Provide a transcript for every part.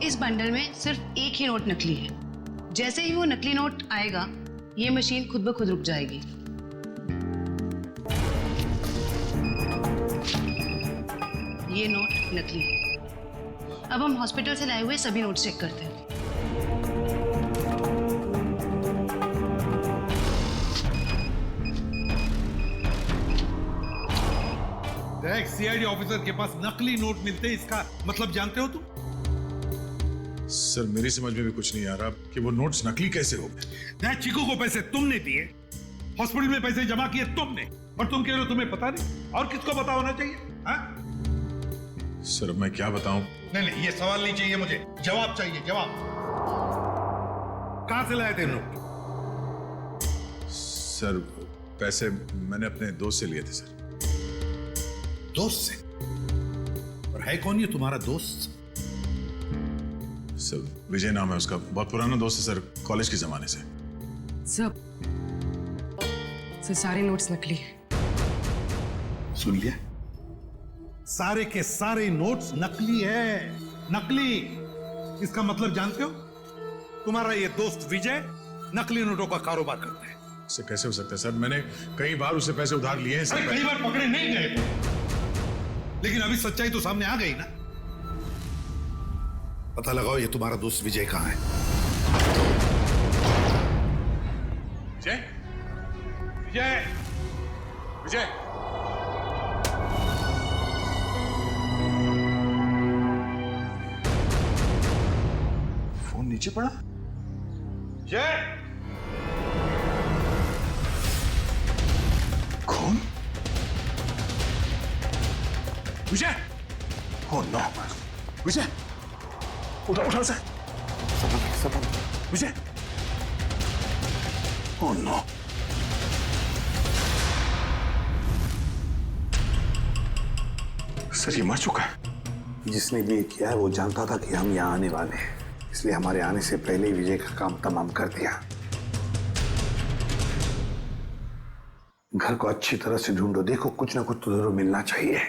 इस बंडल में सिर्फ एक ही नोट नकली है। जैसे ही वो नकली नोट आएगा, ये मशीन खुद ब खुद रुक जाएगी। ये नोट नकली है। अब हम हॉस्पिटल से लाए हुए सभी नोट्स चेक करते हैं। सीआईडी ऑफिसर के पास नकली नोट मिलते हैं, इसका मतलब जानते हो तुम? सर मेरी समझ में भी कुछ नहीं आ रहा कि वो नोट्स नकली कैसे हो गए। चीकू को पैसे तुमने दिए, हॉस्पिटल में पैसे जमा किए तुमने, और तुम कह रहे हो तुम्हें पता नहीं? और किसको पता होना चाहिए? हाँ? सर मैं क्या बताऊं? नहीं, ये सवाल नहीं चाहिए मुझे, जवाब चाहिए, जवाब। कहां से लाए थे नोट? सर पैसे मैंने अपने दोस्त से लिए थे सर। दोस्त से? और है कौन ये तुम्हारा दोस्त? सर विजय नाम है उसका, बहुत पुराना दोस्त है सर, कॉलेज के जमाने से। सर सारे नोट्स नकली हैं। सुन लिया? सारे के सारे नोट्स नकली है, नकली। इसका मतलब जानते हो? तुम्हारा ये दोस्त विजय नकली नोटों का कारोबार करता है। इससे कैसे हो सकता है सर? मैंने कई बार उससे पैसे उधार लिए हैं सर। कई बार पकड़े नहीं गए, लेकिन अभी सच्चाई तो सामने आ गई ना। पता लगाओ ये तुम्हारा दोस्त विजय कहां है। विजय, विजय, विजय। फोन नीचे पड़ा। विजय, कौन? विजय! Oh no! विजय! उठा से! विजय! Oh no! सर ये मर चुका है। जिसने भी ये किया है वो जानता था कि हम यहाँ आने वाले हैं, इसलिए हमारे आने से पहले ही विजय का काम तमाम कर दिया। घर को अच्छी तरह से ढूंढो, देखो कुछ ना कुछ तो जरूर मिलना चाहिए।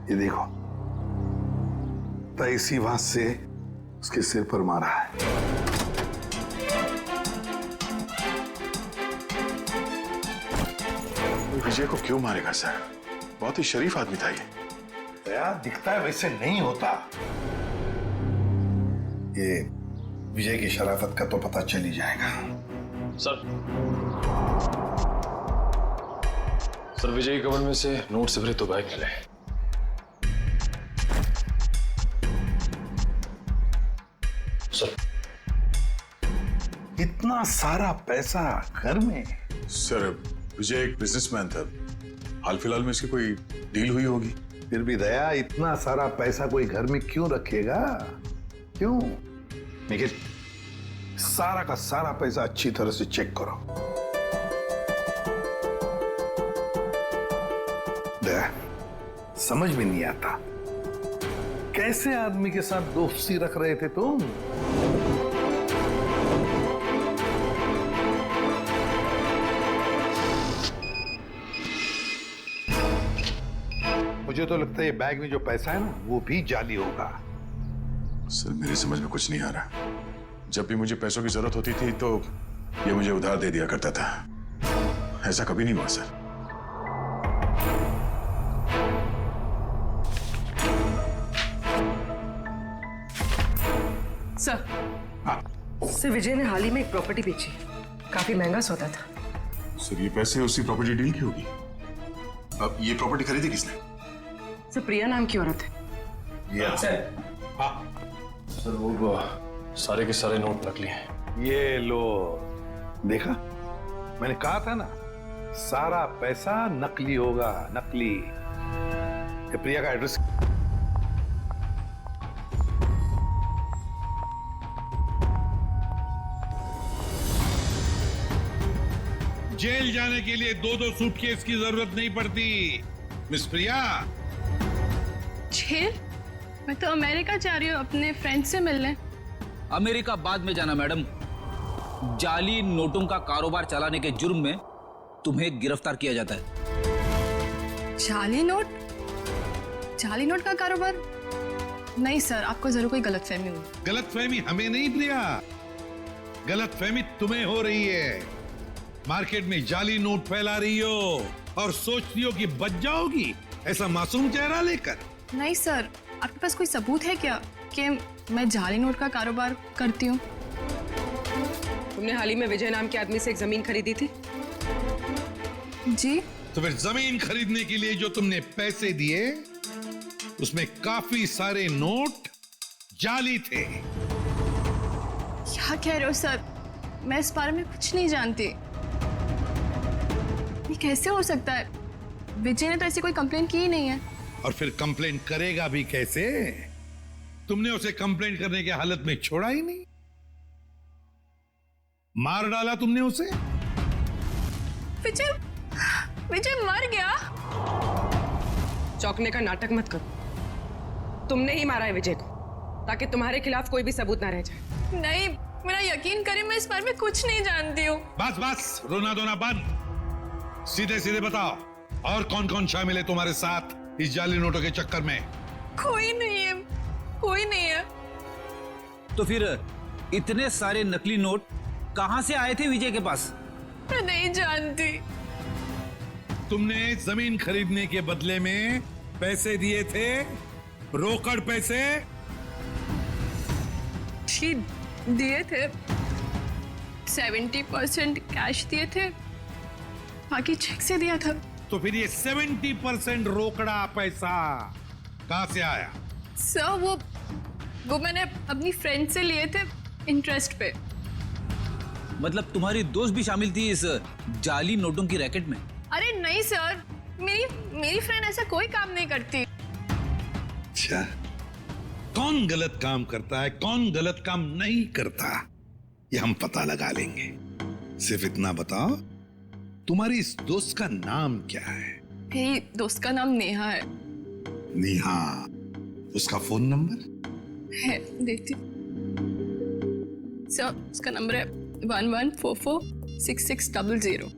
ये देखो, तो इसी बात से उसके सिर पर मारा है। विजय को क्यों मारेगा सर? बहुत ही शरीफ आदमी था ये। यार दिखता है वैसे नहीं होता। ये विजय की शराफत का तो पता चल ही जाएगा। सर विजय की कमर में से नोट से भरे 2 बैग मिले। सर इतना सारा पैसा घर में? सर विजय एक बिजनेसमैन था, हाल फिलहाल में इसकी कोई डील हुई होगी। फिर भी दया, इतना सारा पैसा कोई घर में क्यों रखेगा? क्यों? निखिल, सारा का सारा पैसा अच्छी तरह से चेक करो। दया, समझ में नहीं आता कैसे आदमी के साथ दोस्ती रख रहे थे तुम? मुझे तो लगता है ये बैग में जो पैसा है ना, वो भी जाली होगा। सर मेरी समझ में कुछ नहीं आ रहा। जब भी मुझे पैसों की जरूरत होती थी तो ये मुझे उधार दे दिया करता था। ऐसा कभी नहीं हुआ सर। सर विजय ने हाल ही में एक प्रॉपर्टी बेची, काफी महंगा सौदा था। सर ये पैसे उसी प्रॉपर्टी डील की होगी। अब ये प्रॉपर्टी खरीदी किसने? सर प्रिया नाम की औरत है। सर वो सारे के सारे नोट नकली हैं। ये लो, देखा, मैंने कहा था ना, सारा पैसा नकली होगा, नकली। ये प्रिया का एड्रेस। जेल जाने के लिए 2-2 सूटकेस की जरूरत नहीं पड़ती मिस प्रिया। जेल? मैं तो अमेरिका जा रही हूँ अपने फ्रेंड से मिलने। अमेरिका बाद में जाना मैडम। जाली नोटों का कारोबार चलाने के जुर्म में तुम्हें गिरफ्तार किया जाता है। जाली नोट? जाली नोट का कारोबार? नहीं सर, आपको जरूर कोई गलतफहमी हुई। गलतफहमी हमें नहीं प्रिया, गलतफहमी तुम्हें हो रही है। मार्केट में जाली नोट फैला रही हो और सोचती हो कि बच जाओगी ऐसा मासूम चेहरा लेकर। नहीं सर, आपके पास कोई सबूत है क्या कि मैं जाली नोट का कारोबार करती हूँ? तुमने हाल ही में विजय नाम के आदमी से एक जमीन खरीदी थी? जी। तो फिर जमीन खरीदने के लिए जो तुमने पैसे दिए उसमें काफी सारे नोट जाली थे। क्या कह रहे हो सर? मैं इस बारे में कुछ नहीं जानती। ये कैसे हो सकता है? विजय ने तो ऐसी कोई कंप्लेन की ही नहीं है। और फिर कंप्लेंट करेगा भी कैसे? तुमने उसे कंप्लेंट करने के हालत में छोड़ा ही नहीं, मार डाला तुमने उसे। विजय विजय मर गया? चौंकने का नाटक मत करो। तुमने ही मारा है विजय को ताकि तुम्हारे खिलाफ कोई भी सबूत ना रह जाए। नहीं, मेरा यकीन करें, मैं इस बारे में कुछ नहीं जानती हूँ। बस बस, रोना धोना बंद। सीधे सीधे बताओ, और कौन कौन शामिल है तुम्हारे साथ इस जाली नोटों के चक्कर में? कोई नहीं है, कोई नहीं है। तो फिर इतने सारे नकली नोट कहां से आए थे विजय के पास? मैं नहीं जानती। तुमने जमीन खरीदने के बदले में पैसे दिए थे, रोकड़ पैसे। जी दिए थे, 70% कैश दिए थे, बाकी चेक से दिया था। तो फिर ये 70% रोकड़ा पैसा कहां से आया? सर वो मैंने अपनी फ्रेंड से लिए थे इंटरेस्ट पे। मतलब तुम्हारी दोस्त भी शामिल थी इस जाली नोटों की रैकेट में? अरे नहीं सर, मेरी फ्रेंड ऐसा कोई काम नहीं करती। अच्छा, कौन गलत काम करता है, कौन गलत काम नहीं करता, ये हम पता लगा लेंगे। सिर्फ इतना बताओ, तुम्हारी इस दोस्त का नाम क्या है? मेरी दोस्त का नाम नेहा है। नेहा, उसका फोन नंबर है, देती। सर उसका नंबर है 11446600।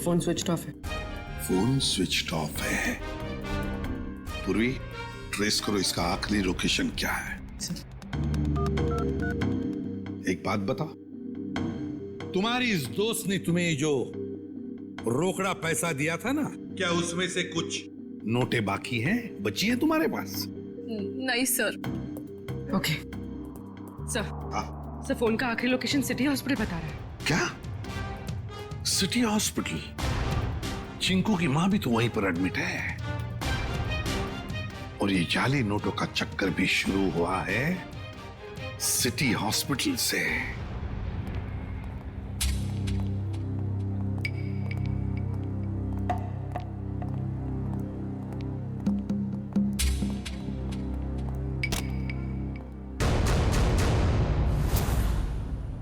फोन स्विच ऑफ है। फोन स्विच ऑफ है। पूर्वी, ट्रेस करो इसका आखिरी लोकेशन क्या है। एक बात बताओ, तुम्हारी इस दोस्त ने तुम्हें जो रोकड़ा पैसा दिया था ना, क्या उसमें से कुछ नोटें बाकी हैं, बची हैं तुम्हारे पास? नहीं सर। ओके सर, फोन का आखिरी लोकेशन सिटी हॉस्पिटल बता रहा है। क्या? City hospital? चिंकू की मां भी तो वहीं पर एडमिट है। और ये जाली नोटों का चक्कर भी शुरू हुआ है सिटी हॉस्पिटल से।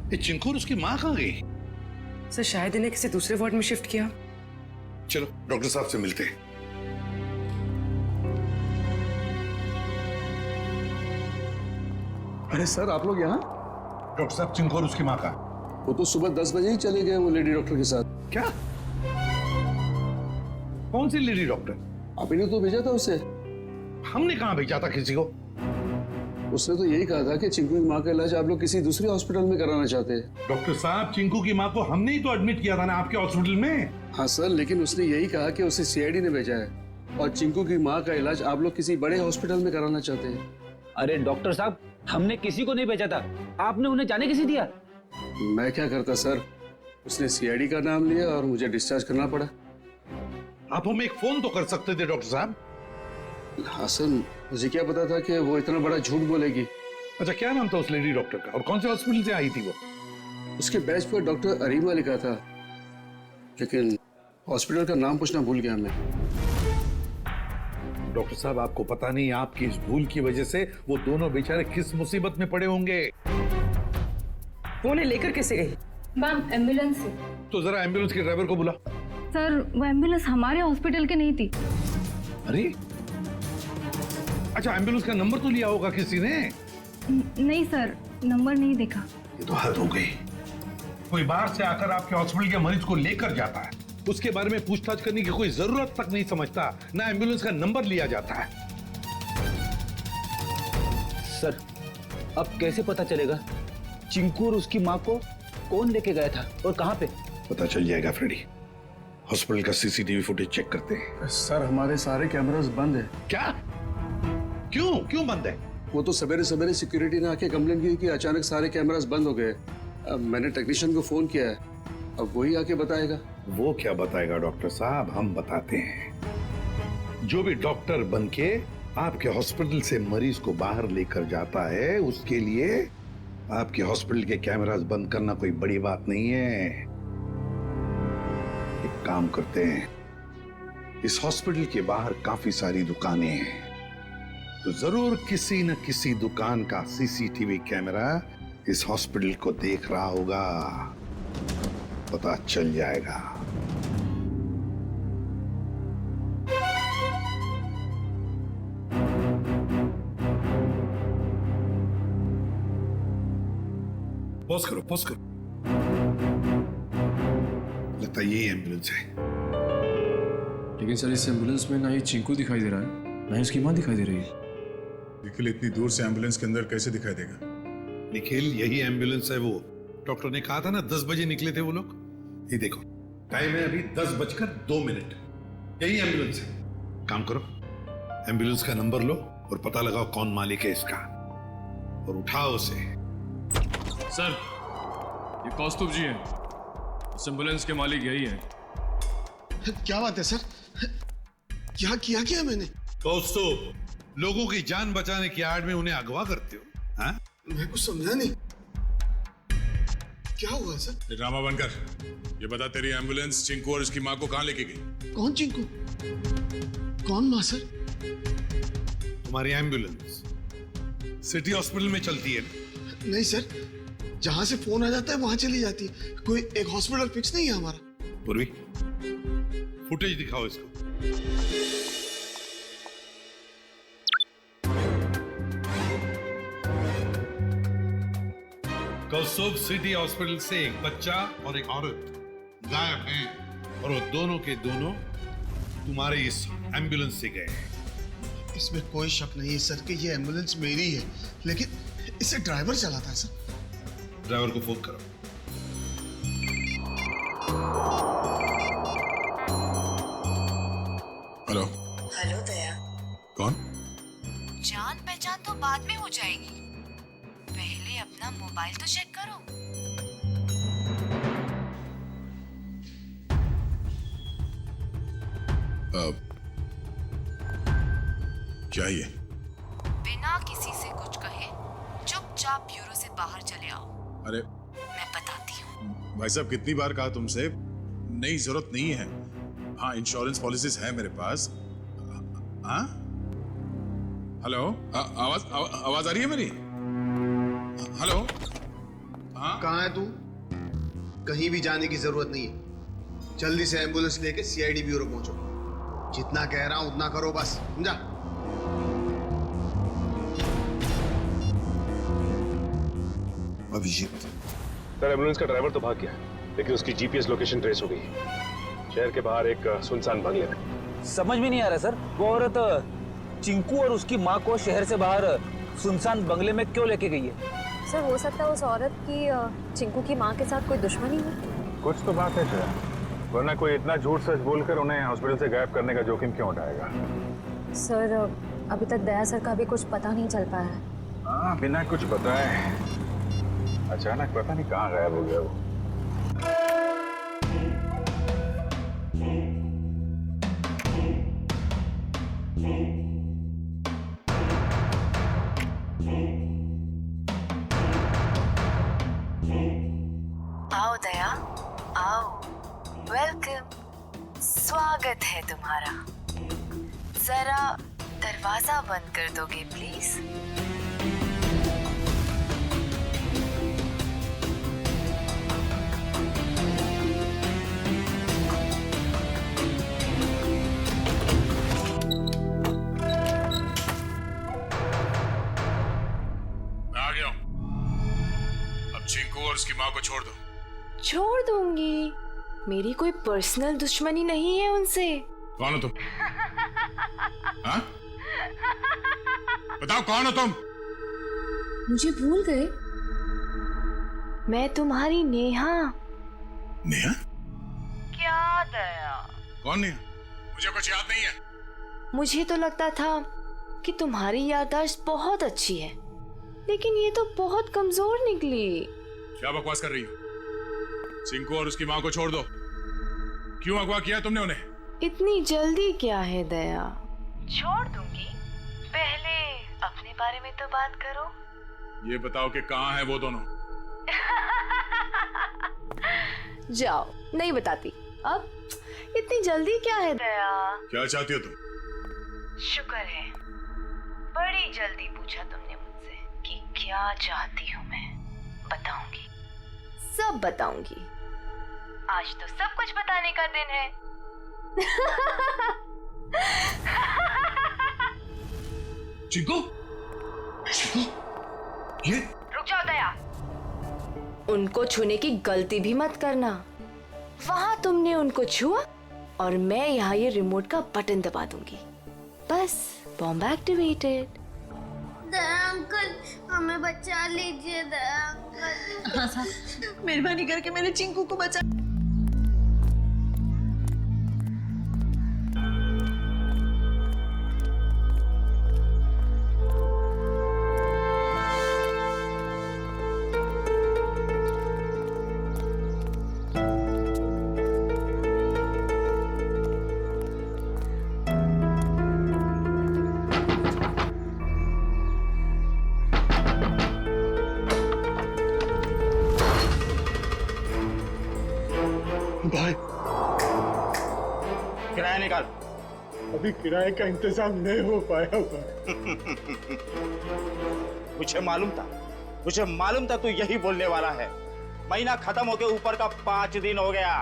ये चिंकू और उसकी मां कहां गई? सर शायद इन्हें किसी दूसरे वार्ड में शिफ्ट किया। चलो डॉक्टर साहब से मिलते हैं। अरे सर, आप लोग यहाँ? डॉक्टर साहब, चिंकू और उसकी मां का? वो तो सुबह 10 बजे ही चले गए, वो लेडी डॉक्टर के साथ। क्या? कौन सी लेडी डॉक्टर? आप ही ने तो भेजा था उसे। हमने कहां भेजा था किसी को? उसने तो यही कहा था कि चिंकू की माँ का इलाज आप लोग किसी दूसरे हॉस्पिटल में कराना चाहते हैं। डॉक्टर साहब, चिंकू की मां को हमने ही तो एडमिट किया था ना आपके हॉस्पिटल में। हाँ सर, लेकिन उसने यही कहा कि उसे सीआईडी ने भेजा है और चिंकू की माँ का इलाज आप लोग किसी बड़े हॉस्पिटल में कराना चाहते हैं। अरे डॉक्टर साहब, हमने किसी को नहीं भेजा था, आपने उन्हें जाने किसे दिया? मैं क्या करता सर, उसने सीआईडी का नाम लिया और मुझे डिस्चार्ज करना पड़ा। आप हमें एक फोन तो कर सकते थे डॉक्टर साहब। हाँ सर, मुझे क्या पता था कि वो इतना बड़ा झूठ बोलेगी। अच्छा, क्या नाम था उस लेडी डॉक्टर का और कौन से हॉस्पिटल से आई थी वो? उसके बैच पर डॉक्टर अरीमा लिखा था, लेकिन हॉस्पिटल का नाम पूछना भूल गया मैं। डॉक्टर साहब, आपको पता नहीं आपकी इस भूल की वजह से वो दोनों बेचारे किस मुसीबत में पड़े होंगे। वो उन्हें लेकर कैसे गई? मैम एम्बुलेंस से। तो जरा एम्बुलेंस के ड्राइवर को बुला। सर वो एम्बुलेंस हमारे हॉस्पिटल की नहीं थी। अरे अच्छा, एम्बुलेंस का नंबर तो लिया होगा किसी ने? नहीं सर, नंबर नहीं देखा। ये तो हद हो गई। कोई बाहर से आकर आपके हॉस्पिटल के मरीज को लेकर जाता है, उसके बारे में पूछताछ करने की कोई जरूरत तक नहीं समझता, ना एम्बुलेंस का नंबर लिया जाता है। सर अब कैसे पता चलेगा चिंकू और उसकी माँ को कौन लेके गया था और कहाँ पे? पता चल जाएगा फ्रेडी। हॉस्पिटल का सीसीटीवी फुटेज चेक करते हैं। सर हमारे सारे कैमरास बंद है। क्या? क्यों क्यों बंद है? वो तो सवेरे सवेरे सिक्योरिटी ने आके कंप्लेंट की कि अचानक सारे कैमरास बंद हो गए। अब मैंने टेक्नीशियन को फोन किया है, अब वही आके बताएगा। वो क्या बताएगा डॉक्टर साहब, हम बताते हैं। जो भी डॉक्टर बनके आपके हॉस्पिटल से मरीज को बाहर लेकर जाता है, उसके लिए आपके हॉस्पिटल के कैमरास बंद करना कोई बड़ी बात नहीं है। एक काम करते हैं, इस हॉस्पिटल के बाहर काफी सारी दुकानें हैं, तो जरूर किसी न किसी दुकान का सीसीटीवी कैमरा इस हॉस्पिटल को देख रहा होगा, पता चल जाएगा। पॉज करो, पॉज करो। लगता है यही एम्बुलेंस है। लेकिन सर इस एम्बुलेंस में ना ही चिंकू दिखाई दे रहा है, ना ही उसकी माँ दिखाई दे रही है। निखिल इतनी दूर से एम्बुलेंस के अंदर कैसे दिखाई देगा? निखिल यही एम्बुलेंस है। वो डॉक्टर ने कहा था ना 10 बजे निकले थे वो लोग। ये देखो टाइम है अभी 10:02। यही एम्बुलेंस है। काम करो, एम्बुलेंस का नंबर लो और पता लगाओ कौन मालिक है इसका, और उठाओ उसे। सर ये कौस्तुभ जी हैं, इस एम्बुलेंस के मालिक यही है। क्या बात है सर? क्या किया मैंने? कौस्तुभ, लोगों की जान बचाने की आड़ में उन्हें अगवा करते हो? हाँ? मैं कुछ समझा नहीं। क्या हुआ सर? ड्रामा बनकर ये बता, तेरी एम्बुलेंस चिंकू और उसकी माँ को कहाँ लेके गई? कौन चिंकू? कौन माँ सर? तुम्हारी एम्बुलेंस सिटी हॉस्पिटल में चलती है ना? नहीं सर, जहां से फोन आ जाता है वहां चली जाती है। कोई एक हॉस्पिटल फिक्स नहीं है हमारा। पूर्वी, फुटेज दिखाओ इसको। कौस्तुभ सिटी हॉस्पिटल से एक बच्चा और एक औरत गायब हैं, और वो दोनों के दोनों तुम्हारे इस एम्बुलेंस से गए हैं। इसमें कोई शक नहीं है सर कि ये एम्बुलेंस मेरी है, लेकिन इसे ड्राइवर चलाता है सर। ड्राइवर को फोन करो। हेलो। हेलो दया। कौन? जान पहचान तो बाद में हो जाएगी, पहले अपना मोबाइल तो चेक करो। क्या ये? बिना किसी से कुछ कहे चुपचाप ब्यूरो से बाहर चले आओ। अरे मैं बताती हूँ। भाई साहब, कितनी बार कहा तुमसे, नहीं जरूरत नहीं है। हाँ, इंश्योरेंस पॉलिसीज है मेरे पास। हाँ हेलो, आवाज आ रही है मेरी? हेलो। हाँ कहाँ है तू? कहीं भी जाने की जरूरत नहीं है, जल्दी से एम्बुलेंस लेके सीआईडी ब्यूरो पहुंचो। जितना कह रहा हूं उतना करो बस, समझा? अभिजीत, सर एम्बुलेंस का ड्राइवर तो भाग गया, लेकिन उसकी जीपीएस लोकेशन ट्रेस हो गई है, शहर के बाहर एक सुनसान बंगले में। समझ में नहीं आ रहा सर, वो औरत चिंकू और उसकी माँ को शहर से बाहर सुनसान बंगले में क्यों लेके गई है? सर हो सकता है उस औरत की चिंकू की माँ के साथ कोई दुश्मनी हो। कुछ तो बात है सर, वरना कोई इतना झूठ सच बोलकर उन्हें हॉस्पिटल से गायब करने का जोखिम क्यों उठाएगा? सर अभी तक दया सर का भी कुछ पता नहीं चल पाया है। हाँ, बिना कुछ बताए अचानक पता नहीं कहाँ गायब हो गया वो। आओ दया, आओ। वेलकम, स्वागत है तुम्हारा। जरा दरवाजा बंद कर दोगे प्लीज? को छोड़ दो। छोड़ दूंगी? मेरी कोई पर्सनल दुश्मनी नहीं है उनसे। कौन हो तुम? हाँ? बताओ कौन हो तुम? मुझे भूल गए? मैं तुम्हारी नेहा। नेहा? क्या दया? कौन नेहा? मुझे कुछ याद नहीं है। मुझे तो लगता था कि तुम्हारी याददाश्त बहुत अच्छी है, लेकिन ये तो बहुत कमजोर निकली। क्या बकवास कर रही हो? चिंकू और उसकी माँ को छोड़ दो। क्यों अगवा किया तुमने उन्हें? इतनी जल्दी क्या है दया? छोड़ दूंगी, पहले अपने बारे में तो बात करो। ये बताओ कि कहाँ है वो दोनों? जाओ, नहीं बताती। अब इतनी जल्दी क्या है दया? क्या चाहती हो तुम? शुक्र है बड़ी जल्दी पूछा तुमने मुझसे कि क्या चाहती हूँ मैं। बताऊंगी, सब बताऊंगी। आज तो सब कुछ बताने का दिन है। चिंकू? चिंकू? ये? रुक जाओ दया, उनको छूने की गलती भी मत करना। वहां तुमने उनको छुआ और मैं यहाँ ये रिमोट का बटन दबा दूंगी। बस बॉम्ब एक्टिवेटेड। दया अंकल, हमें बचा लीजिए दया अंकल। हाँ साहब, मेहरबानी करके मेरे चिंकू को बचा। भाई, किराया निकाल। अभी किराए का इंतजाम नहीं हो पाया मुझे मालूम था तू यही बोलने वाला है। महीना खत्म होके ऊपर का 5 दिन हो गया।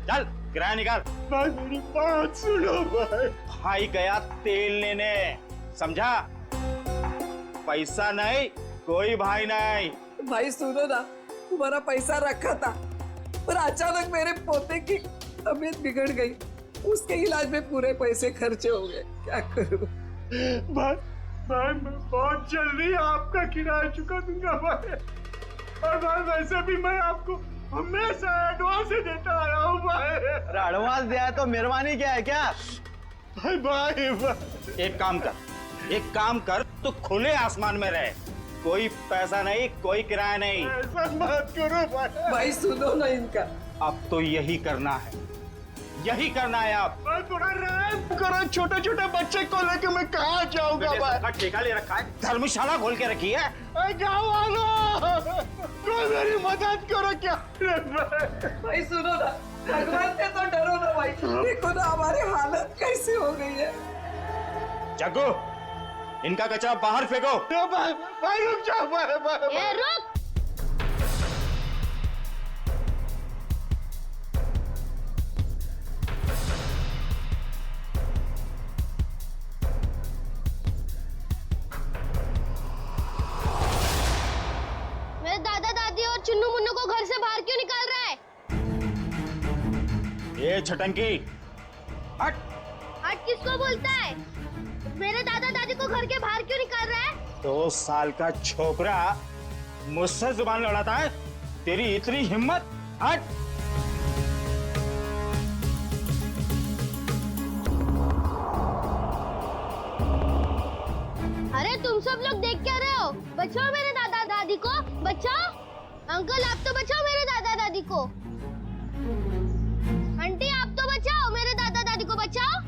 चल किराया निकाल। भाई मेरी बात सुनो भाई। भाई गया तेल लेने, समझा? पैसा नहीं, कोई भाई नहीं। भाई सुनो ना, तुम्हारा पैसा रखा था पर अचानक मेरे पोते की तबीयत बिगड़ गई, उसके इलाज में पूरे पैसे खर्चे हो गए। क्या करूं? भाई मैं बहुत जल्दी आपका किराया चुका दूंगा भाई। और भाई वैसे भी मैं आपको हमेशा एडवांस देता आया हूँ भाई। एडवांस दिया है तो मेहरबानी क्या है क्या? भाई एक काम कर तो खुले आसमान में रहे। कोई पैसा नहीं, कोई किराया नहीं। ऐसा मत करो भाई। भाई सुनो ना इनका। अब तो यही करना है आप। भाई थोड़ा रहम करो, छोटे छोटे बच्चे को लेके मैं कहाँ जाऊंगा भाई? ठेका ले रखा है, धर्मशाला खोल के रखी है। गाँव वालों, कोई मेरी मदद करो क्या? भाई सुनो ना, भगवान से तो डरो ना भाई। देखो ना हमारी हालत कैसी हो गई है। जग्गू, इनका कचरा बाहर फेंको। भाई रुक जाओ भाई। ए रुक! मेरे दादा दादी और चुन्नू मुन्नू को घर से बाहर क्यों निकाल रहा है? ये छटंकी, हट! हट किसको बोलता है? मेरे दादा दादी को घर के बाहर क्यों निकाल रहा है? 2 साल का छोकरा मुझसे जुबान लड़ाता है? तेरी इतनी हिम्मत? हट! अरे तुम सब लोग देख क्या रहे हो? बचाओ मेरे दादा दादी को, बचाओ! अंकल आप तो बचाओ मेरे दादा दादी को। आंटी आप तो बचाओ मेरे दादा दादी को, बचाओ!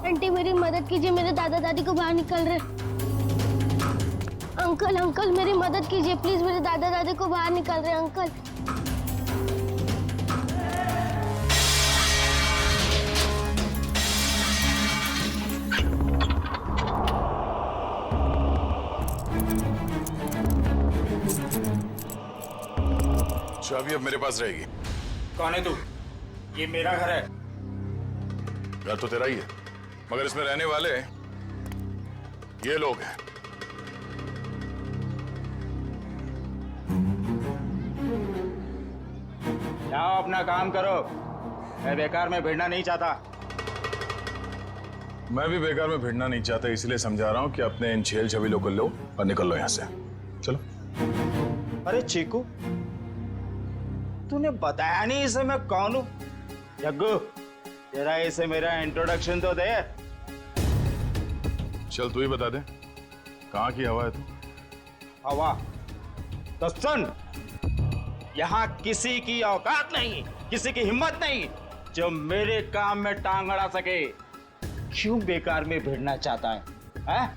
आंटी मेरी मदद कीजिए, मेरे दादा दादी को बाहर निकल रहे। अंकल मेरी मदद कीजिए प्लीज, मेरे दादा दादी को बाहर निकल रहे अंकल। चाबी अब मेरे पास रहेगी। कौन है तू? ये मेरा घर है। घर तो तेरा ही है, मगर इसमें रहने वाले ये लोग हैं। जाओ अपना काम करो, मैं बेकार में भिड़ना नहीं चाहता। मैं भी बेकार में भिड़ना नहीं चाहता, इसलिए समझा रहा हूं कि अपने इन छेल छबीलों को लो और निकल लो यहां से। चलो। अरे चीकू, तूने बताया नहीं इसे मैं कौन हूं? जग्गू, तेरा इसे मेरा इंट्रोडक्शन तो दे। चल तू ही बता दे, कहाँ की हवा है तू? हवा? तो सुन, यहाँ किसी की औकात नहीं, किसी की हिम्मत नहीं जो मेरे काम में टांग अड़ा सके। क्यों बेकार में भिड़ना चाहता है?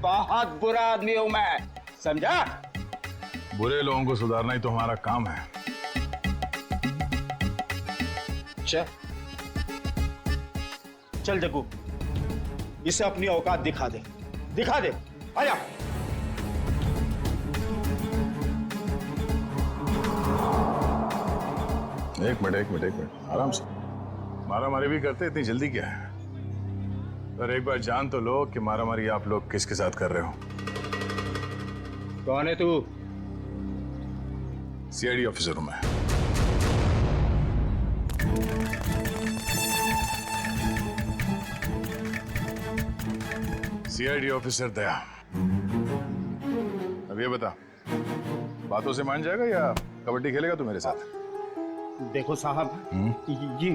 बहुत बुरा आदमी हूं मैं, समझा? बुरे लोगों को सुधारना ही तो हमारा काम है। चल जग्गू, इसे अपनी औकात दिखा दे, दिखा दे। आजा। एक मिनट, आराम से। मारामारी भी करते, इतनी जल्दी क्या है? पर एक बार जान तो लो कि मारामारी आप लोग किसके साथ कर रहे हो। कौन है तू? सीआईडी ऑफिसर हूं मैं। सीआईडी ऑफिसर दया। अब ये बता, बातों से मान जाएगा या कबड्डी खेलेगा तू मेरे साथ? देखो साहब,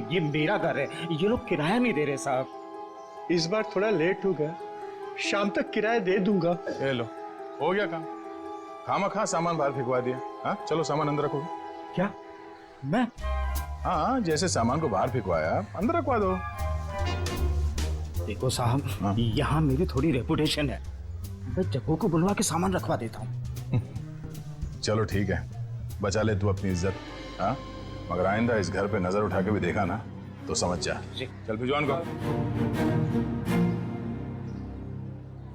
ये मेरा घर है, ये लोग किराया नहीं दे रहे साहब। इस बार थोड़ा लेट हो गया, शाम तक किराया दे दूंगा। ये लो, हो गया काम। खामा सामान बाहर फेंकवा दिया। हाँ चलो, सामान अंदर रखो। क्या? मैं? हाँ, जैसे सामान को बाहर फेंकवाया अंदर रखवा दो। देखो साहब, यहाँ मेरी थोड़ी रेपुटेशन है, मैं जग्गू को बुलवा के सामान रखवा देता हूँ। चलो ठीक है, बचा ले तू अपनी इज्जत। हाँ, मगर आइंदा इस घर पे नजर उठा के भी देखा ना तो समझ जा। चल भिजवान को।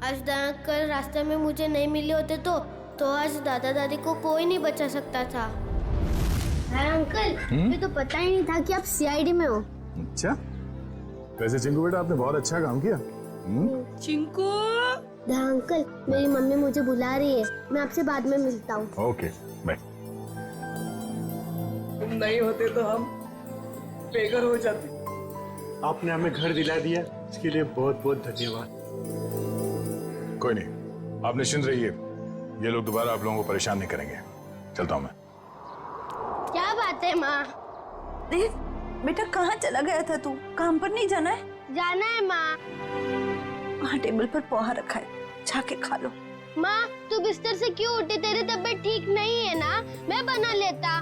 आज दया अंकल रास्ते में मुझे नहीं मिले होते तो आज दादा दादी को कोई नहीं बचा सकता था। दया अंकल, मुझे तो पता ही नहीं था कि आप सीआईडी में हो। अच्छा, वैसे चिंकू बेटा आपने बहुत अच्छा काम किया। चिंकू। दया अंकल, मेरी मम्मी मुझे बुला रही है, मैं आपसे बाद में मिलता हूँ। Okay, bye. तुम नहीं होते तो हम बेघर हो जाते। आपने हमें घर दिला दिया, इसके लिए बहुत बहुत धन्यवाद। कोई नहीं, आप निश्चिंत रहिए, ये लोग दोबारा आप लोगों को परेशान नहीं करेंगे। चलता हूँ मैं। क्या बात है माँ? देव, बेटा कहाँ चला गया था तू? काम पर नहीं जाना है? जाना है माँ। वहाँ टेबल पर पोहा रखा है, जाके खा लो। माँ, तू बिस्तर से क्यों उठी? तेरी तबीयत ठीक नहीं है ना? मैं बना लेता।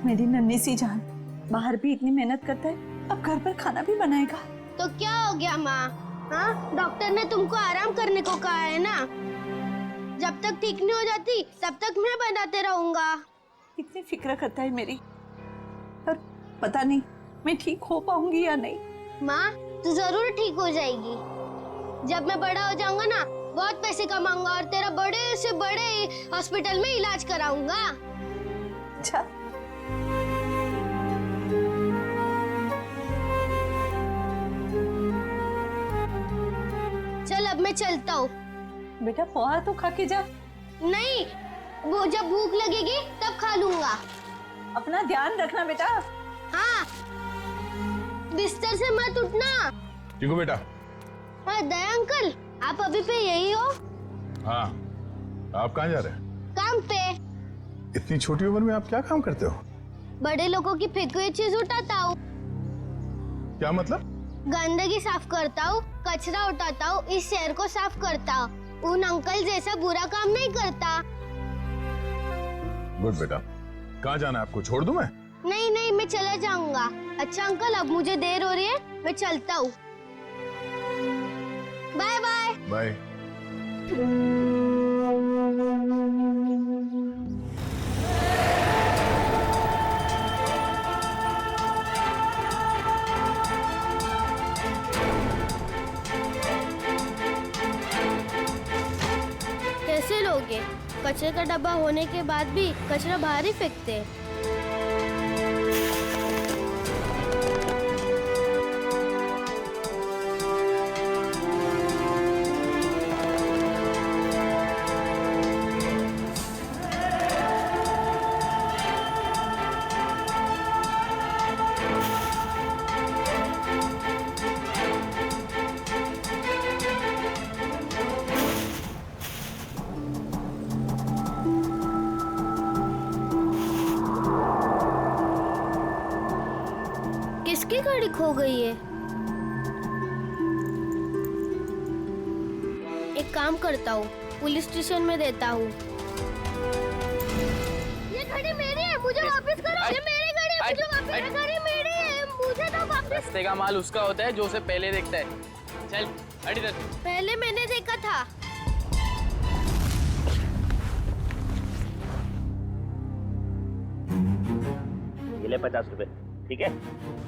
मेरी नन्ही सी जान, बाहर भी इतनी मेहनत करता है, अब घर पर खाना भी बनाएगा। तो क्या हो गया माँ? हाँ, डॉक्टर ने तुमको आराम करने को कहा है ना। जब तक ठीक नहीं हो जाती तब तक मैं बनाते रहूंगा। कितनी फिक्र करता है मेरी, पर पता नहीं मैं ठीक हो पाऊंगी या नहीं। माँ, तू जरूर ठीक हो जाएगी। जब मैं बड़ा हो जाऊंगा ना, बहुत पैसे कमाऊंगा और तेरा बड़े से बड़े हॉस्पिटल में इलाज कराऊंगा। अच्छा, चल अब मैं चलता हूँ। बेटा पोहा तो खा के जा। नहीं, वो जब भूख लगेगी तब खा लूंगा। अपना ध्यान रखना बेटा। हाँ, बिस्तर से मत उठना। चिंकू बेटा। हाँ दया अंकल, आप अभी पे यही हो? हाँ, आप कहाँ जा रहे हैं? काम पे। इतनी छोटी उम्र में आप क्या काम करते हो? बड़े लोगों की फेंकी हुई चीज उठाता हूँ। क्या मतलब? गंदगी साफ करता हूँ, कचरा उठाता हूँ, इस शहर को साफ करता हूँ। उन अंकल जैसा बुरा काम नहीं करता। गुड बेटा। कहाँ जाना है आपको? छोड़ दूं मैं? नहीं नहीं, मैं चला जाऊंगा। अच्छा अंकल, अब मुझे देर हो रही है, मैं चलता हूँ। Bye bye. बाय। कैसे लोगे? कचरे का डब्बा होने के बाद भी कचरा बाहर ही फेंकते। खो गई है। एक काम करता हूँ, पुलिस स्टेशन में देता हूँ। ये घड़ी मेरी है, मुझे वापस करो। ये मेरी घड़ी है, मुझे वापस। ये घड़ी मेरी है, मुझे तो वापस। रास्ते का माल उसका होता है जो उसे पहले देखता है। चल हट इधर। पहले मैंने देखा था। ये ले 50 रुपए, ठीक है?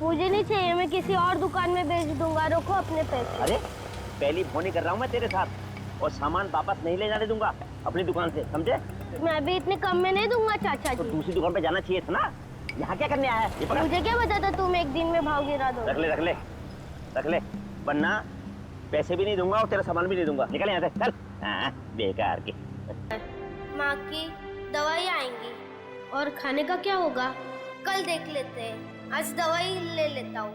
मुझे नहीं चाहिए, मैं किसी और दुकान में बेच दूंगा। रखो अपने पैसे। अरे पहली फोन ही कर रहा हूँ मैं तेरे साथ, और सामान वापस नहीं ले जाने दूंगा अपनी दुकान से, समझे? मैं भी इतने कम में नहीं दूंगा चाचा जी। तो दूसरी दुकान पे जाना चाहिए था ना, यहाँ क्या करने आया है? ये पकड़। मुझे क्या पता था तुम एक दिन में भाव गिरा दो। रख ले रख ले रख ले, वरना पैसे भी नहीं दूंगा और तेरा सामान भी नहीं दूंगा। निकल यहाँ से, चल। हाँ, बेकार की। माँ की दवाई आएंगी और खाने का क्या होगा कल देख लेते हैं। आज दवाई ले लेता हूँ।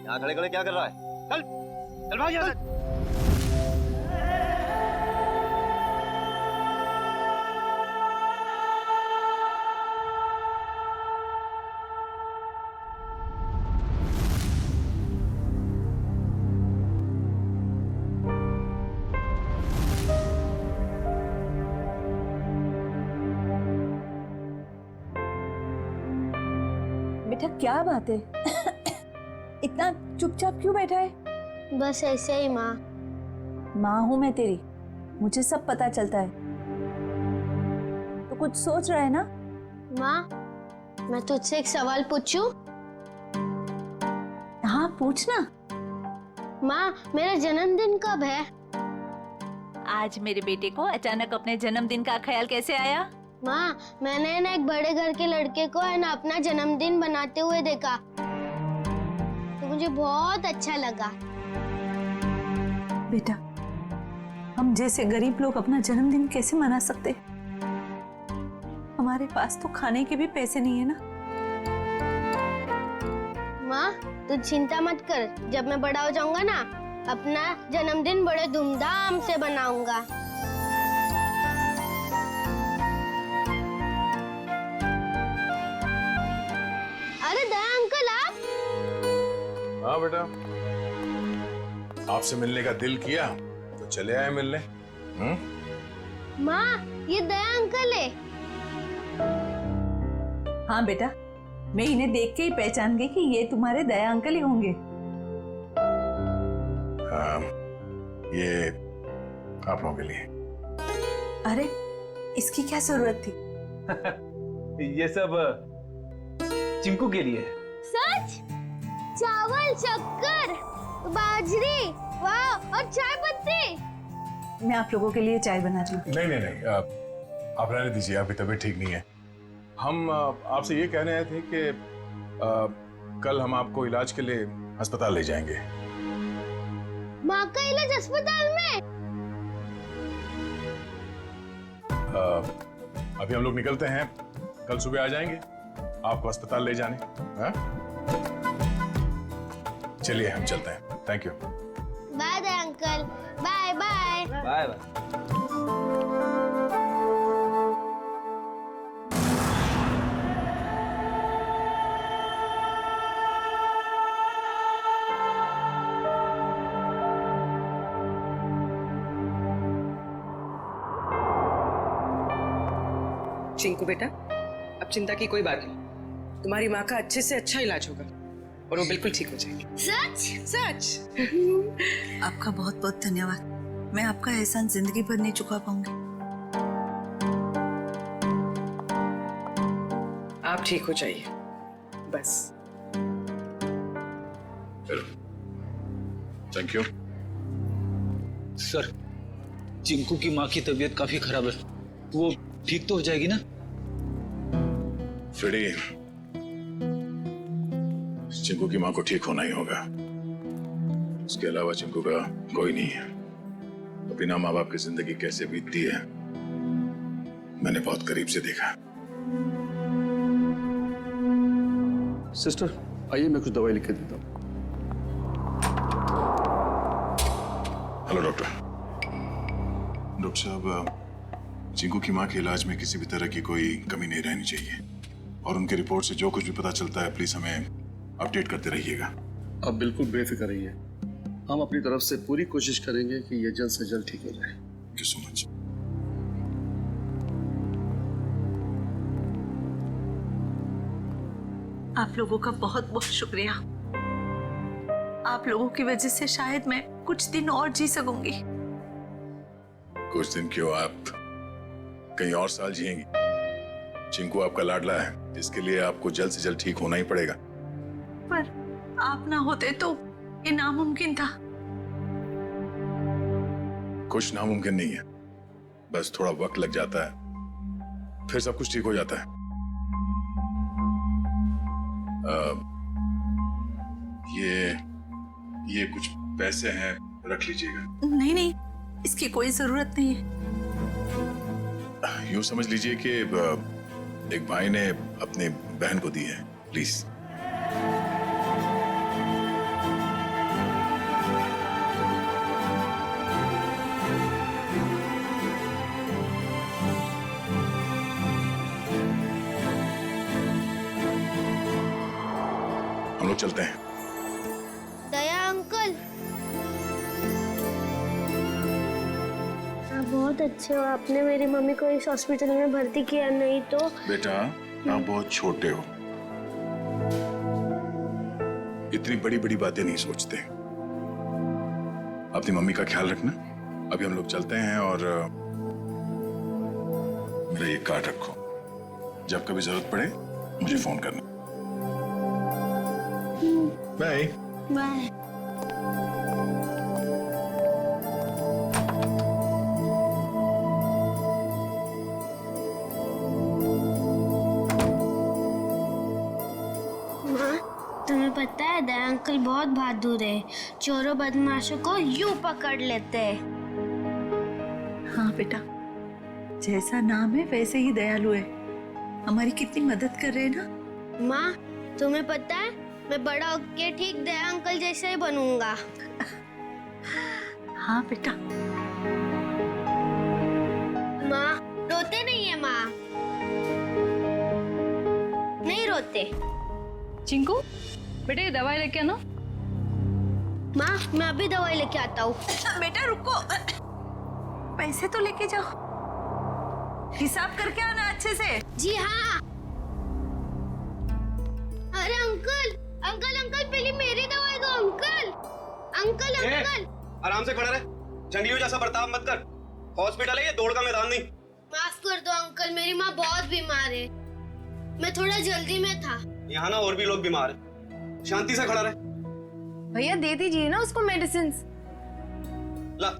यहाँ खड़े खड़े क्या कर रहा है? चल चल भाग यहाँ से। बेटा क्या बात है? इतना चुपचाप क्यों बैठा है? बस ऐसे ही माँ। माँ हूं मैं तेरी, मुझे सब पता चलता है। तो कुछ सोच रहा है ना? माँ मैं तुझसे एक सवाल पूछूं? हाँ पूछना। माँ मेरा जन्मदिन कब है? आज मेरे बेटे को अचानक अपने जन्मदिन का ख्याल कैसे आया? माँ मैंने ना एक बड़े घर के लड़के को है ना अपना जन्मदिन बनाते हुए देखा, तो मुझे बहुत अच्छा लगा। बेटा हम जैसे गरीब लोग अपना जन्मदिन कैसे मना सकते? हमारे पास तो खाने के भी पैसे नहीं है ना। माँ तू चिंता मत कर, जब मैं बड़ा हो जाऊंगा ना अपना जन्मदिन बड़े धूमधाम से बनाऊंगा। अरे दया अंकल आप? हाँ बेटा, आपसे मिलने का दिल किया तो चले आए मिलने। माँ ये दया अंकल है। हाँ बेटा, मैं इन्हें देख के ही पहचान गई कि ये तुम्हारे दया अंकल ही होंगे। हाँ, ये आप लोगों के लिए। अरे इसकी क्या जरूरत थी? ये सब चिंकू के लिए। सच? चावल, शक्कर, बाजरी, वाह, और चाय पत्ती। मैं आप लोगों के लिए चाय बना रही हूँ। नहीं, आप रहने दीजिए, आपकी तबीयत ठीक नहीं है। हम आपसे ये कहने आए थे कि कल हम आपको इलाज के लिए अस्पताल ले जाएंगे। माँ का इलाज अस्पताल में? अभी हम लोग निकलते हैं, कल सुबह आ जाएंगे आपको अस्पताल ले जाने। हाँ? चलिए हम चलते हैं। Thank you. Bye Daya uncle. Bye bye. Bye bye. Chinku बेटा अब चिंता की कोई बात नहीं, तुम्हारी माँ का अच्छे से अच्छा इलाज होगा और वो बिल्कुल ठीक हो जाएगी। सच? सच। आपका बहुत बहुत धन्यवाद, मैं आपका एहसान जिंदगी भर नहीं चुका पाऊंगी। आप ठीक हो जाइए बस। Thank you. सर चिंकू की माँ की तबीयत काफी खराब है, वो ठीक तो हो जाएगी ना? फ्रेडी, चिंकू की माँ को ठीक होना ही होगा। उसके अलावा चिंकू का कोई नहीं है। बिना माँ बाप की जिंदगी कैसे बीतती है मैंने बहुत करीब से देखा। सिस्टर आइए, मैं कुछ दवाई लिख के देता हूँ। Hello doctor. डॉक्टर साहब, चिंकू की माँ के इलाज में किसी भी तरह की कोई कमी नहीं रहनी चाहिए और उनके रिपोर्ट से जो कुछ भी पता चलता है प्लीज हमें अपडेट करते रहिएगा। आप बिल्कुल बेफिक्र रहिए, हम अपनी तरफ से पूरी कोशिश करेंगे कि ये जल्द से जल्द ठीक हो जाए। Thank you so much. आप लोगों का बहुत बहुत शुक्रिया। आप लोगों की वजह से शायद मैं कुछ दिन और जी सकूंगी। कुछ दिन क्यों, आप कहीं और साल जिएंगी। चिंकू आपका लाडला है, इसके लिए आपको जल्द से जल्द ठीक होना ही पड़ेगा। पर आप ना होते तो ये नामुमकिन था। कुछ नामुमकिन नहीं है, बस थोड़ा वक्त लग जाता है, फिर सब कुछ ठीक हो जाता है। ये कुछ पैसे हैं, रख लीजिएगा। नहीं नहीं, इसकी कोई जरूरत नहीं है। यूं समझ लीजिए कि एक भाई ने अपनी बहन को दी है, प्लीज। हम लोग चलते हैं। दया अंकल, आप बहुत अच्छे हो। आपने मेरी मम्मी को इस हॉस्पिटल में भर्ती किया, नहीं तो। बेटा आप बहुत छोटे हो, इतनी बड़ी बड़ी बातें नहीं सोचते। अपनी मम्मी का ख्याल रखना। अभी हम लोग चलते हैं और मेरा ये कार्ड रखो, जब कभी जरूरत पड़े मुझे फोन करना। Bye bye. तुम्हें पता है दया अंकल बहुत बहादुर है, चोरों बदमाशों को यूं पकड़ लेते हैं। हाँ बेटा, जैसा नाम है वैसे ही दयालु है। हमारी कितनी मदद कर रहे हैं ना। माँ, तुम्हें पता है मैं बड़ा होके ठीक दया अंकल जैसा ही बनूंगा। हाँ बेटा। माँ रोते नहीं है। माँ नहीं रोते। चिंकू बेटा ये दवाई लेके आना। माँ मैं अभी दवाई लेके आता हूँ। बेटा रुको, पैसे तो लेके जाओ, हिसाब करके आना अच्छे से। जी हाँ। अरे अंकल अंकल अंकल, पहले मेरी दवाई दो। Uncle uncle uncle. आराम से खड़ा रहे, जंगलियों जैसा बर्ताव मत कर। हॉस्पिटल है ये, दौड़ का मैदान नहीं। माफ कर दो अंकल, मेरी माँ बहुत बीमार है, मैं थोड़ा जल्दी में था। यहाँ ना और भी लोग बीमार हैं, शांति से खड़ा रहे। भैया दे दीजिए ना उसको मेडिसिन। ला,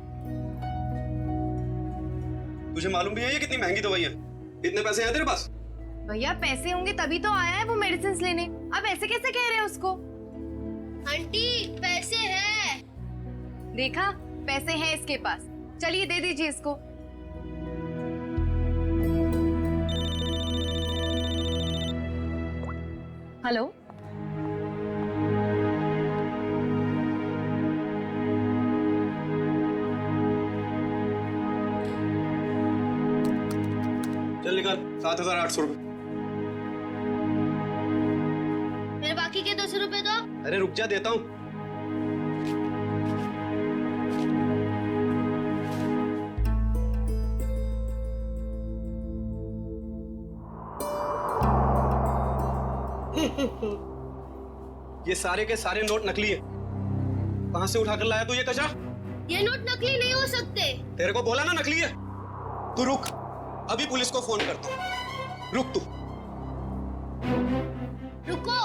तुझे मालूम भी है ये कितनी महंगी दवाई है? इतने पैसे हैं तेरे पास? भैया पैसे होंगे तभी तो आया है वो मेडिसिन लेने। अब ऐसे कैसे कह रहे हैं उसको? आंटी पैसे हैं। देखा, पैसे हैं इसके पास। चलिए दे दीजिए इसको। हेलो, चल निकाल 7,800 रुपए। मेरे बाकी के 200 रुपए दो। अरे रुक जा, देता हूँ। ये सारे के सारे नोट नकली है। कहां से उठाकर लाया तू ये कचरा? ये नोट नकली नहीं हो सकते। तेरे को बोला ना नकली है। तू रुक, अभी पुलिस को फोन करता हूँ। रुक तू। रुको,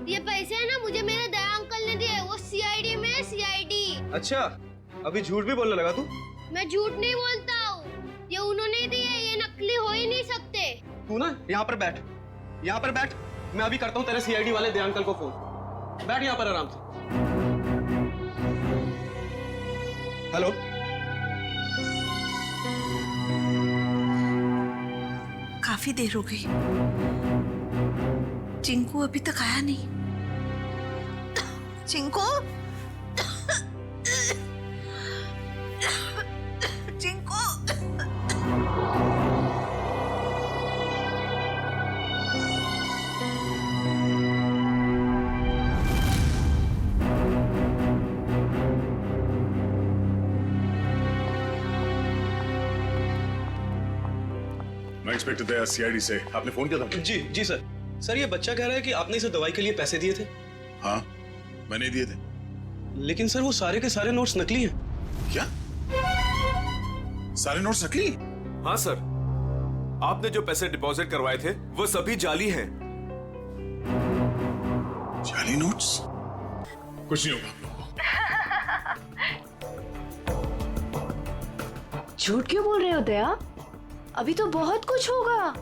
ये पैसे है ना मुझे मेरे दया अंकल ने दिए, वो सीआईडी में है, सीआईडी। अच्छा, अभी झूठ भी बोलने लगा तू? मैं झूठ नहीं बोलता हूँ, ये उन्होंने दिए, ये नकली हो ही नहीं सकते। तू ना यहाँ पर बैठ, यहाँ पर बैठ। मैं अभी करता हूँ तेरे सीआईडी वाले दया अंकल को फोन। बैठ यहाँ पर आराम से। हेलो, काफी देर हो गई, चिंकू अभी तक आया नहीं। चिंकू, चिंकू, मैं इंस्पेक्टर दया सीआईडी से। आपने फोन किया था? जी जी सर। सर ये बच्चा कह रहा है कि आपने इसे दवाई के लिए पैसे दिए थे। हाँ, मैंने दिए थे। लेकिन सर वो सारे के सारे नोट्स नकली हैं। क्या? सारे नोट्स नकली? हाँ सर, आपने जो पैसे डिपॉजिट करवाए थे वो सभी जाली हैं। जाली नोट्स? कुछ नहीं होगा आप लोगों को। झूठ क्यों बोल रहे हो दया? अभी तो बहुत कुछ होगा,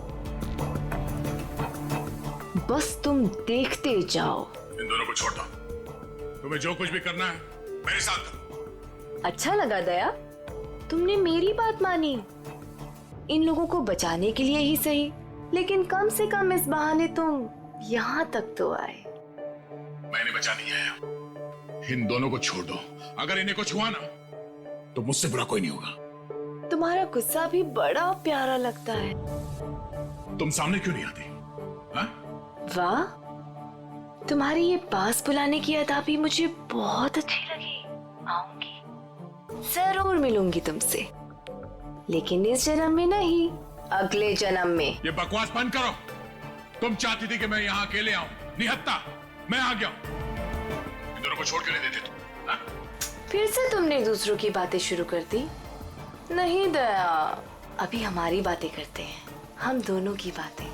बस तुम देखते जाओ। इन दोनों को छोड़ दो। तुम्हें जो कुछ भी करना है मेरे साथ करो। अच्छा लगा दया, तुमने मेरी बात मानी। इन लोगों को बचाने के लिए ही सही, लेकिन कम से कम इस बहाने तुम यहाँ तक तो आए। मैंने बचा नहीं आया। इन दोनों को छोड़ दो। अगर इन्हें कुछ हुआ ना तो मुझसे बुरा कोई नहीं होगा। तुम्हारा गुस्सा भी बड़ा प्यारा लगता है। तुम सामने क्यों नहीं आती? हाँ? वाह, तुम्हारी ये पास बुलाने की अदा भी मुझे बहुत अच्छी लगी। आऊंगी, जरूर मिलूंगी तुमसे, लेकिन इस जन्म में नहीं, अगले जन्म में। ये बकवास बंद करो। तुम चाहती थी कि मैं यहाँ अकेले आऊं, निहत्ता मैं आ गया। इन दोनों को छोड़ के नहीं देते तुम। हाँ? फिर से तुमने दूसरों की बातें शुरू कर दी। नहीं दया, अभी हमारी बातें करते हैं, हम दोनों की बातें।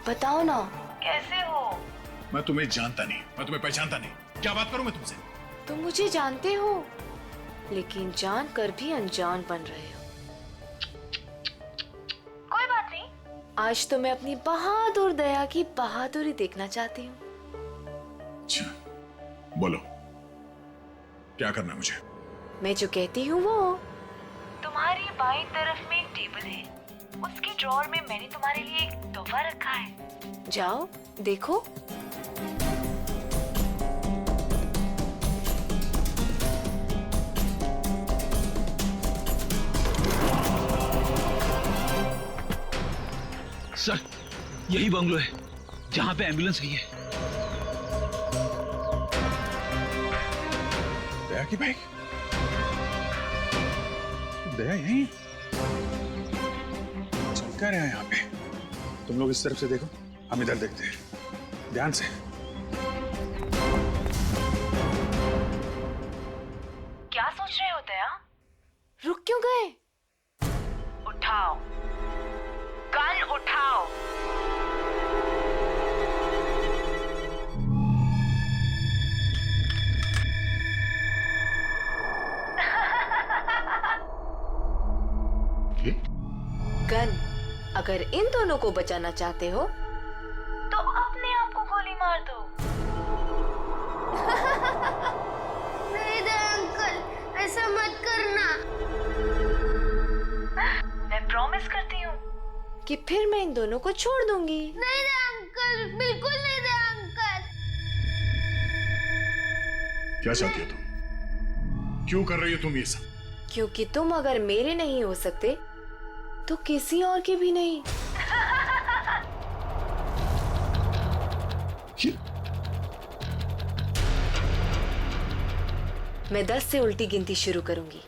बताओ ना, कैसे हो? मैं तुम्हें जानता नहीं, मैं तुम्हें पहचानता नहीं। क्या बात करूं मैं तुमसे? तुम मुझे जानते हो, लेकिन जान कर भी अनजान बन रहे हो। कोई बात नहीं, आज तो मैं अपनी बहादुर दया की बहादुरी देखना चाहती हूँ। अच्छा, बोलो क्या करना है मुझे? मैं जो कहती हूँ वो। तुम्हारी बाईं तरफ में एक टेबल है, उसके ड्रॉअर में मैंने तुम्हारे लिए एक तोहफा रखा है। जाओ देखो। सर, यही बंगलो है जहां पे एम्बुलेंस गई है। दया की बाइक? दया यहीं चल क्या रहा है यहाँ पे? तुम लोग इस तरफ से देखो, हम इधर देखते हैं, ध्यान से। क्या सोच रहे हो दया? रुक क्यों गए? उठाओ, गन उठाओ। गन, अगर इन दोनों को बचाना चाहते हो तो अपने आप को गोली मार दो। नहीं दया अंकल, ऐसा मत करना। मैं प्रॉमिस करती हूँ कि फिर मैं इन दोनों को छोड़ दूंगी। नहीं दया अंकल, बिल्कुल नहीं दया अंकल। क्या चाहती हो तुम? क्यों कर रही हो तुम ये सब? क्योंकि तुम अगर मेरे नहीं हो सकते तो किसी और के भी नहीं। मैं 10 से उल्टी गिनती शुरू करूंगी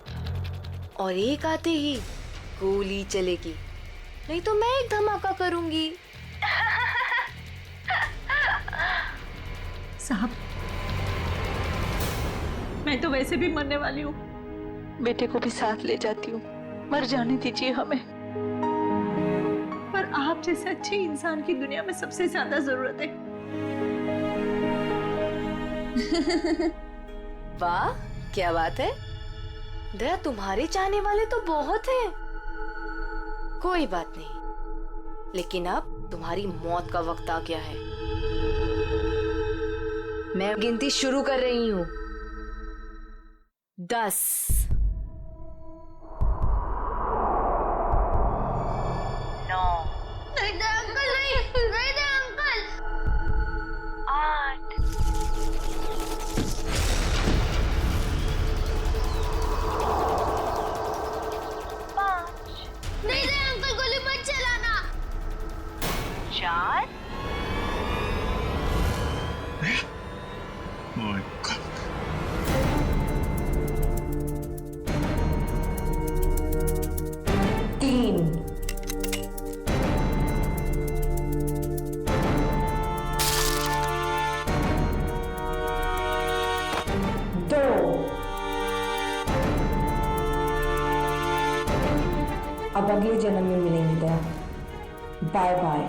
और एक आते ही गोली चलेगी, नहीं तो मैं एक धमाका करूंगी। साहब, मैं तो वैसे भी मरने वाली हूँ, बेटे को भी साथ ले जाती हूँ, मर जाने दीजिए हमें। पर आप जैसे अच्छे इंसान की दुनिया में सबसे ज्यादा जरूरत है। वाह, क्या बात है दया, तुम्हारे चाहने वाले तो बहुत हैं। कोई बात नहीं, लेकिन अब तुम्हारी मौत का वक्त आ गया है। मैं गिनती शुरू कर रही हूँ। 10, अब अगले जन्म में मिलेंगे दया। Bye bye.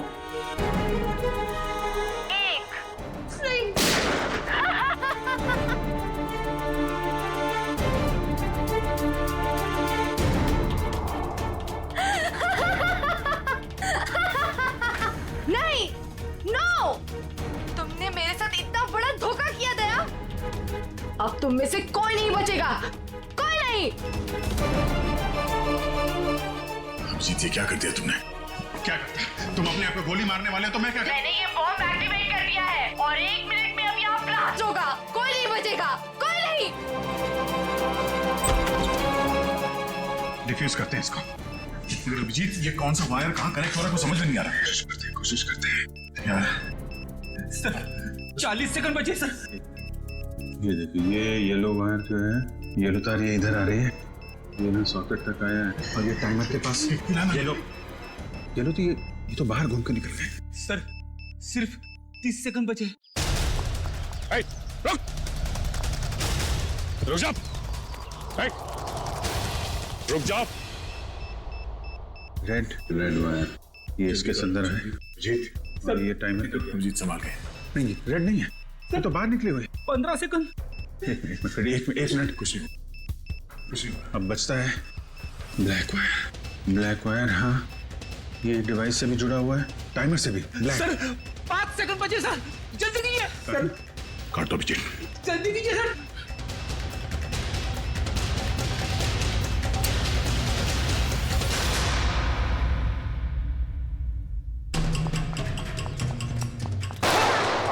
नहीं, नो! तुमने मेरे साथ इतना बड़ा धोखा किया दया। अब तुम में से कोई नहीं बचेगा, कोई नहीं। अभिजीत, ये क्या कर दिया तुमने? क्या करता? तुम अपने आप को गोली मारने वाले हो तो मैं क्या? मैंने ये बॉम्ब एक्टिवेट कर दिया है और 1 मिनट में अब यहाँ ब्लास्ट होगा। कोई नहीं बचेगा, कोई नहीं। डिफ्यूज करते हैं इसको। मगर अभिजीत, ये कौन सा वायर कहाँ कनेक्ट हो रहा है, समझ में नहीं आ रहा। कोशिश करते हैं यार। सर 40 सेकंड बचे सर। ये देखिए, ये येलो वायर जो है, येलो तार ये इधर आ रही है, ये ना सॉकेट तक आया है और ये टाइमर के पास येलो तो ये तो बाहर घूम कर निकल गए। सर सिर्फ 30 सेकंड बचे। रुक जा, रुक जाओ। रेड वायर ये इसके अंदर है। जीत और ये टाइमर। अभिजीत संभाल के। नहीं, रेड नहीं है, ये तो बाहर निकले हुए। 15 सेकंड। एक मिनट। कुछ नहीं। अब बचता है ब्लैक वायर। हाँ, ये डिवाइस से भी जुड़ा हुआ है, टाइमर से भी। सर 5 सेकंड बचे सर, जल्दी कीजिए। सर काट दो अभिजीत, जल्दी कीजिए सर।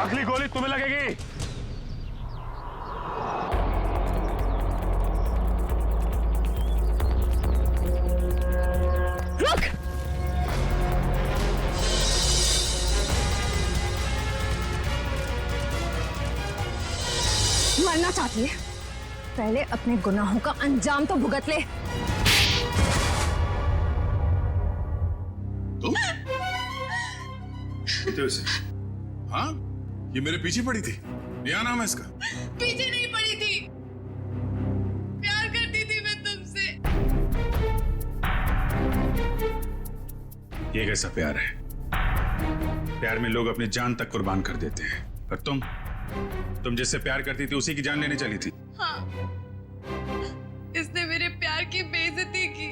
अगली गोली तुम्हें लगेगी। रुक! मरना चाहती है? पहले अपने गुनाहों का अंजाम तो भुगत ले। हाँ, ये मेरे पीछे पड़ी थी। क्या नाम है इसका? पीछे नहीं पड़ी थी, प्यार करती थी मैं तुमसे। ये कैसा प्यार है? प्यार में लोग अपनी जान तक कुर्बान कर देते हैं, पर तुम जिससे प्यार करती थी उसी की जान लेने चली थी। हाँ, इसने मेरे प्यार की बेइज्जती की,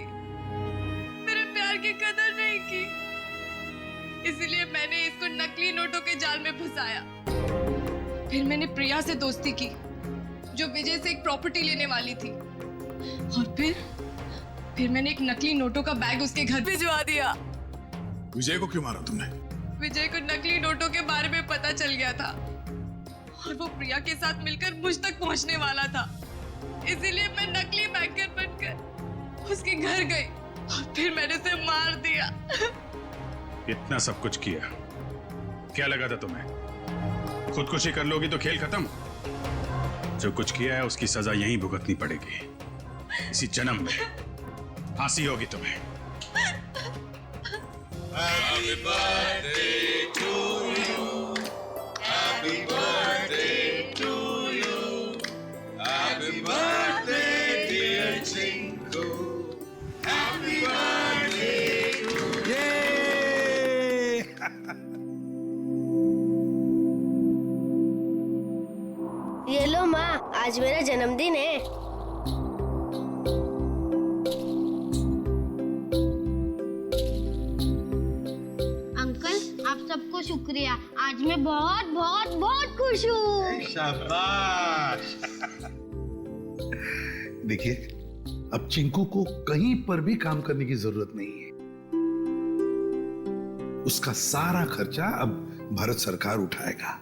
मेरे प्यार की कदर नहीं की, इसीलिए मैंने इसको नकली नोटों के जाल में फंसाया। फिर मैंने प्रिया से दोस्ती की, जो विजय से एक प्रॉपर्टी लेने वाली थी, और फिर मैंने एक नकली नोटों का बैग उसके घर भिजवा दिया। विजय को क्यों मारा तुमने? विजय को नकली नोटों के बारे में पता चल गया था और वो प्रिया के साथ मिलकर मुझ तक पहुंचने वाला था, इसीलिए मैं नकली बैंकर बनकर उसके घर गई और फिर मैंने उसे मार दिया। इतना सब कुछ किया, क्या लगा था तुम्हें? खुदकुशी कर लोगी तो खेल खत्म। जो कुछ किया है उसकी सजा यहीं भुगतनी पड़ेगी, इसी जन्म में फांसी होगी तुम्हें। Happy birthday to you. Happy birthday to you. Happy birthday dear Chinku. Happy birthday to you. ये लो माँ, आज मेरा जन्मदिन है। अंकल, आप सबको शुक्रिया, आज मैं बहुत बहुत बहुत खुश हूँ। शाबाश। देखिए, अब चिंकू को कहीं पर भी काम करने की जरूरत नहीं है। उसका सारा खर्चा अब भारत सरकार उठाएगा।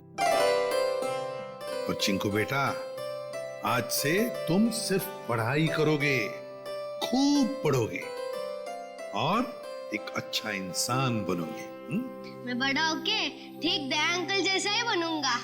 और चिंकू बेटा, आज से तुम सिर्फ पढ़ाई करोगे, खूब पढ़ोगे और एक अच्छा इंसान बनोगे। मैं बड़ा होके ठीक दया अंकल जैसा ही बनूंगा।